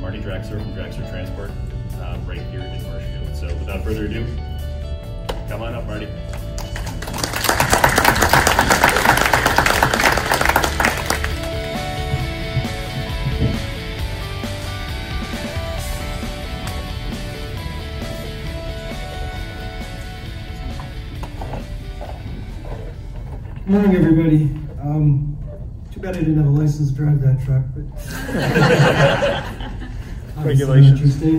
Marty Draxler from Draxler Transport, right here in Marshfield. So without further ado, come on up, Marty. Good morning, everybody. Too bad I didn't have a license to drive that truck, but regulations. Which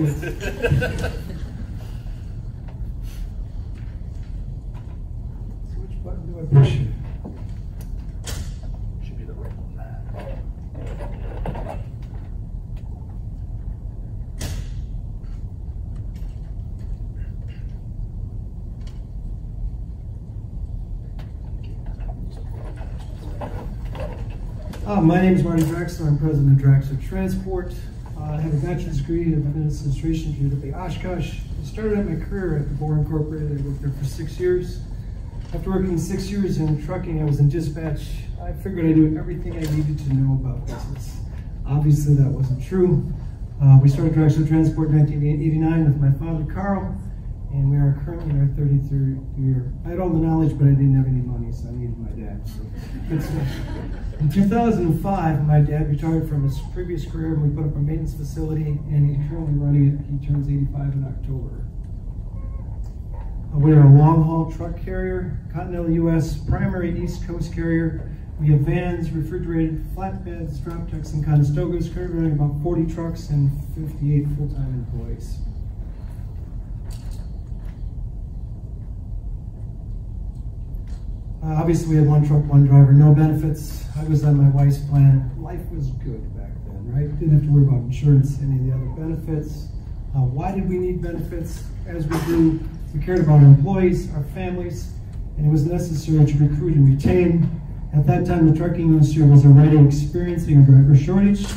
button do I push? Should be the right one. My name is Marty Draxler. I'm president of Draxler Transport. I have a bachelor's degree in business administration from the Oshkosh. I started out my career at the Bohr Incorporated. I worked there for 6 years. After working 6 years in trucking, I was in dispatch. I figured I knew everything I needed to know about business. Obviously, that wasn't true. We started Draxler Transport in 1989 with my father, Carl, and we are currently in our 33rd year. I had all the knowledge, but I didn't have any money, so I needed my dad. So good stuff. In 2005, my dad retired from his previous career, and we put up a maintenance facility, and he's currently running it. He turns 85 in October. We are a long-haul truck carrier, continental U.S. primary East Coast carrier. We have vans, refrigerated flatbeds, drop trucks, and Conestogas, currently running about 40 trucks and 58 full-time employees. Obviously, we had one truck, one driver, no benefits. I was on my wife's plan. Life was good back then, right? Didn't have to worry about insurance, any of the other benefits. Why did we need benefits? As we grew, we cared about our employees, our families, and it was necessary to recruit and retain. At that time, the trucking industry was already experiencing a driver shortage.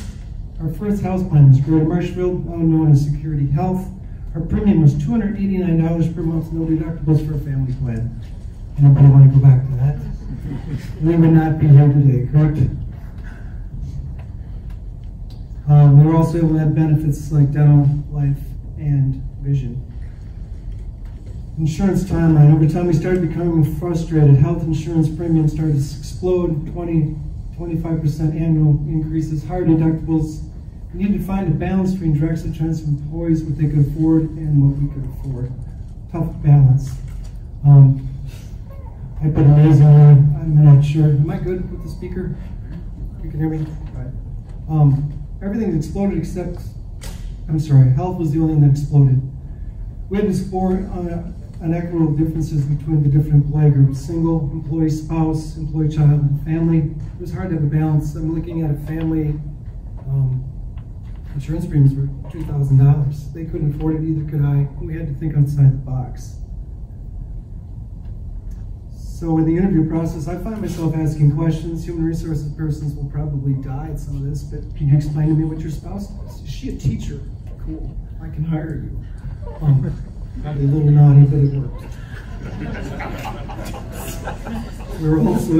Our first health plan was Greater Marshfield, now known as Astia Health. Our premium was $289 per month, no deductibles for a family plan. Anybody want to go back to that? We would not be here today, correct? We were also able to have benefits like dental, life, and vision. Insurance timeline. Over time, we started becoming frustrated. Health insurance premiums started to explode, 20–25% annual increases, higher deductibles. We needed to find a balance between Draxler Transport employees, what they could afford, and what we could afford. Tough balance. I put amazingly, I'm not sure. Am I good with the speaker? You can hear me? All right. Everything exploded except, health was the only thing that exploded. We had to explore unequitable differences between the different employee groups, single, employee spouse, employee child, and family. It was hard to have a balance. I'm looking at a family, insurance premiums were $2,000. They couldn't afford it, either could I. We had to think outside the box. So in the interview process, I find myself asking questions. Human resources persons will probably die at some of this, but can you explain to me what your spouse does? Is she a teacher? Cool, I can hire you. Probably a little naughty, but it worked. We were also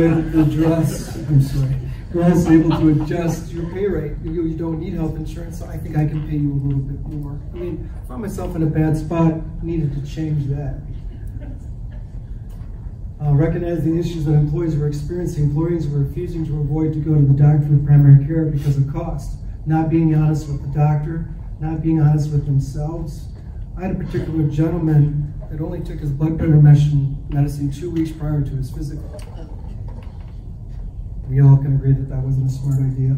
able to adjust your pay rate. You don't need health insurance, so I think I can pay you a little bit more. I mean, I found myself in a bad spot, needed to change that. Recognizing the issues that employees were experiencing, employees were refusing to avoid to go to the doctor for primary care because of cost, not being honest with the doctor, not being honest with themselves. I had a particular gentleman that only took his blood pressure medicine 2 weeks prior to his physical. We all can agree that that wasn't a smart idea.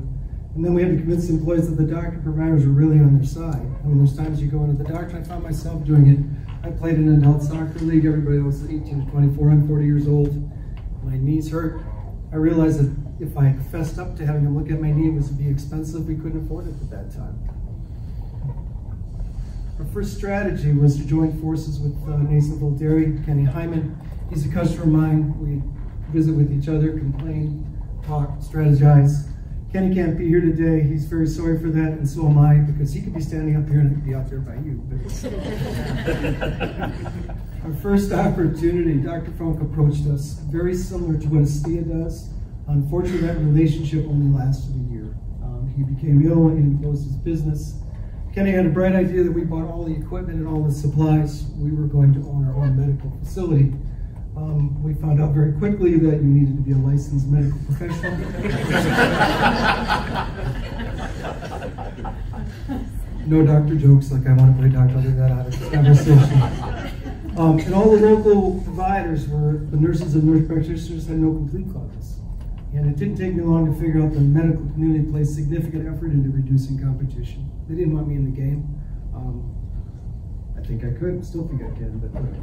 And then we had to convince the employees that the doctor providers were really on their side. I mean, there's times you go into the doctor, I found myself doing it. I played in an adult soccer league, everybody else is 18 to 24, I'm 40 years old. My knees hurt. I realized that if I fessed up to having them look at my knee, it would be expensive, we couldn't afford it at that time. Our first strategy was to join forces with Nasonville Dairy, Kenny Hyman. He's a customer of mine. We visit with each other, complain, talk, strategize. Kenny can't be here today. He's very sorry for that, and so am I, because he could be standing up here and I could be out there by you. Our first opportunity, Dr. Funk approached us, very similar to what Astia does. Unfortunately, that relationship only lasted a year. He became ill and closed his business. Kenny had a bright idea that we bought all the equipment and all the supplies. We were going to own our own medical facility. We found out very quickly that you needed to be a licensed medical professional. No doctor jokes, like I want to play doctor, I'll leave that out of this conversation. And all the local providers the nurses and nurse practitioners had no complete classes. And it didn't take me long to figure out the medical community placed significant effort into reducing competition. They didn't want me in the game. I think I could, still think I can, but whatever.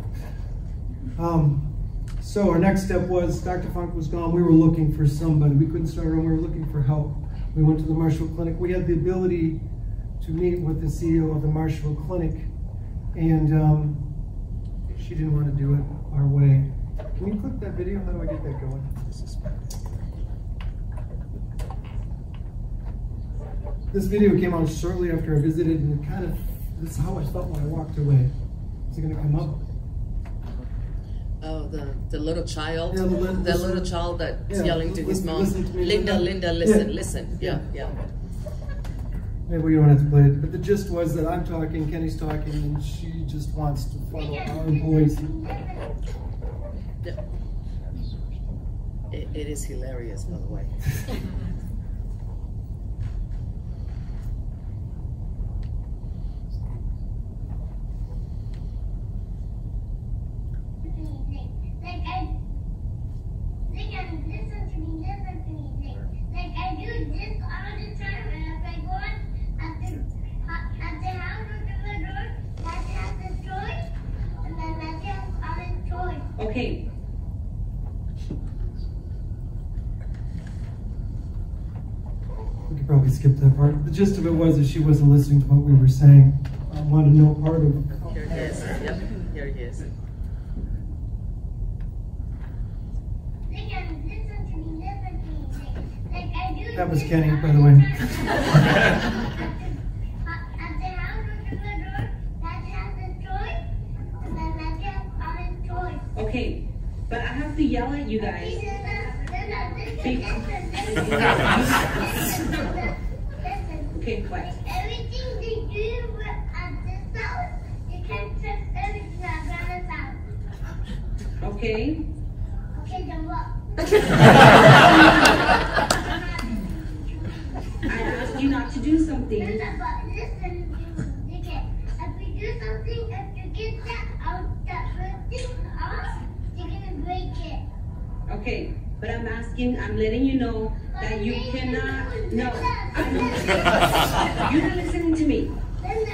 So our next step was, Dr. Funk was gone, we were looking for somebody. We couldn't start our own, we were looking for help. We went to the Marshfield Clinic. We had the ability to meet with the CEO of the Marshfield Clinic, and she didn't want to do it our way. Can you click that video? How do I get that going? This video came out shortly after I visited, and this is how I felt when I walked away. Is it going to come up? Oh, the little child, Yeah, the little child that's yelling to his mom, listen to me, Linda, listen. Yeah. Maybe we don't have to play it, but the gist was that I'm talking, Kenny's talking, and she just wants to follow our employees. Yeah. It is hilarious, by the way. Okay. We could probably skip that part. The gist of it was that she wasn't listening to what we were saying. I wanted no part of it. Here it is. Yep. Here it is. That was Kenny, by the way. Okay, but I have to yell at you guys. Okay, quiet. Everything they do at this house, you can't trust everything at Grandma's house. Okay. Okay, then what? I asked you not to do something. Linda, but listen, okay, if we do something, if you get that out, that first thing off, you're gonna break it. Okay, but I'm letting you know that you cannot, no, you're not listening to me.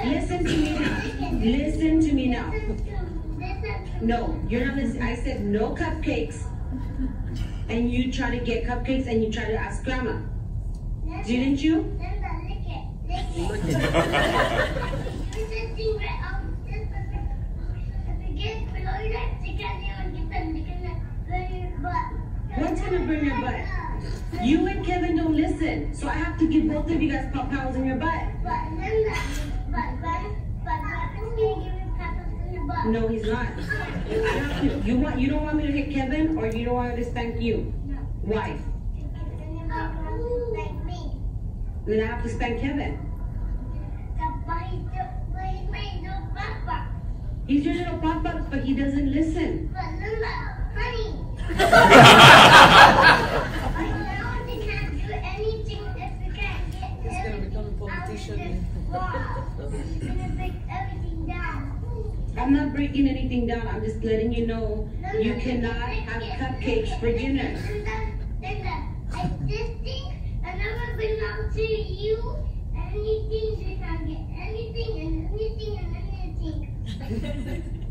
Listen to me now. Listen to me now. No, you're not listening. I said no cupcakes. And you try to get cupcakes and you try to ask Grandma. Didn't you? Linda, lick it. Look at You're sitting right out this perfect. If you get below your legs, you can't even get them. They're gonna burn your butt. What's gonna burn your butt? You and Kevin don't listen, so I have to give both of you guys pop-pows in your butt. But Linda, but Grandpa's gonna give you pop-ups in your butt. No, he's not. I have to. You don't want me to hit Kevin, or you don't want me to spank you? No. Why? Like me. Then I have to spank Kevin. He's your little pop-up, but he doesn't listen. But Linda, honey. I know you can't do anything if you can't get everything out of this wall. You're gonna break everything down. I'm not breaking anything down. I'm just letting you know you cannot have cupcakes for dinner. Linda, this thing, I never belong to you. Anything, you can get anything and anything and anything.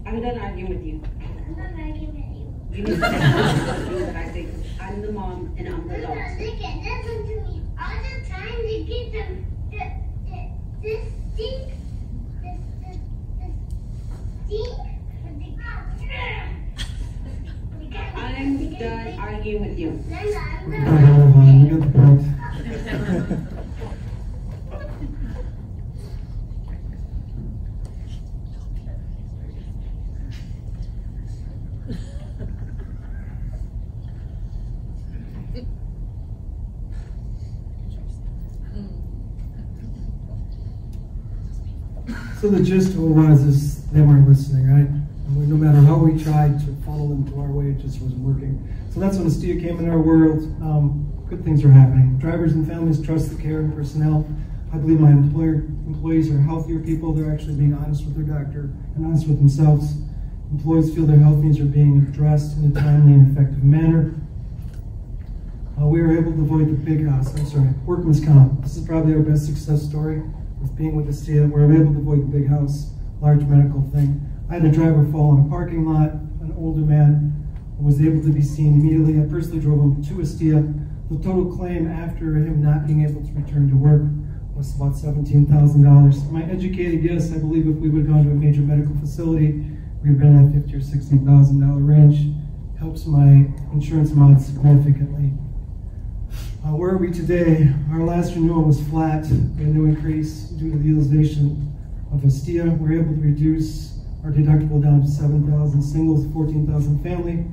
I'm done arguing with you. I'm not arguing with you. You need to do what I say. I'm the mom and I'm the Linda, dog. listen to me. All the time they give them this thing, this thing, I'm done arguing with you. Linda, I'm We gonna got the point. So the gist of it was is they weren't listening, right? And no matter how we tried to funnel them to our way, it just wasn't working. So that's when Astia came in our world. Good things are happening. Drivers and families trust the care and personnel. I believe my employees are healthier people. They're actually being honest with their doctor and honest with themselves. Employees feel their health needs are being addressed in a timely and effective manner. We were able to avoid the workman's comp. This is probably our best success story with being with Astia. We were able to avoid the big house, large medical thing. I had a driver fall in a parking lot, an older man, was able to be seen immediately. I personally drove him to Astia. The total claim after him not being able to return to work was about $17,000. My educated guess, I believe if we would have gone to a major medical facility, we'd have been in that $50,000 or $60,000 range. Helps my insurance amount significantly. Where are we today? Our last renewal was flat. We had no increase due to the utilization of Astia. We were able to reduce our deductible down to $7,000 singles, $14,000 family.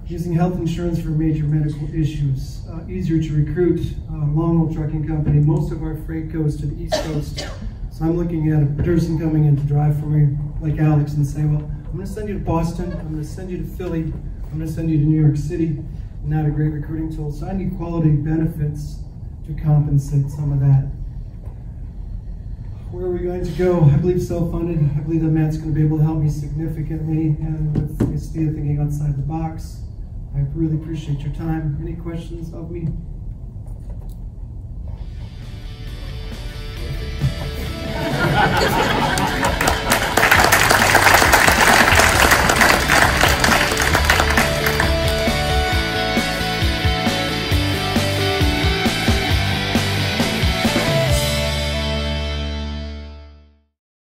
Using health insurance for major medical issues. Easier to recruit, long-haul trucking company. Most of our freight goes to the East Coast. So I'm looking at a person coming in to drive for me, like Alex, and say, well, I'm going to send you to Boston, I'm going to send you to Philly, I'm going to send you to New York City. Not a great recruiting tool. So I need quality benefits to compensate some of that. Where are we going to go? I believe self-funded. I believe that Matt's going to be able to help me significantly, and with Astia thinking outside the box. I really appreciate your time. Any questions of me?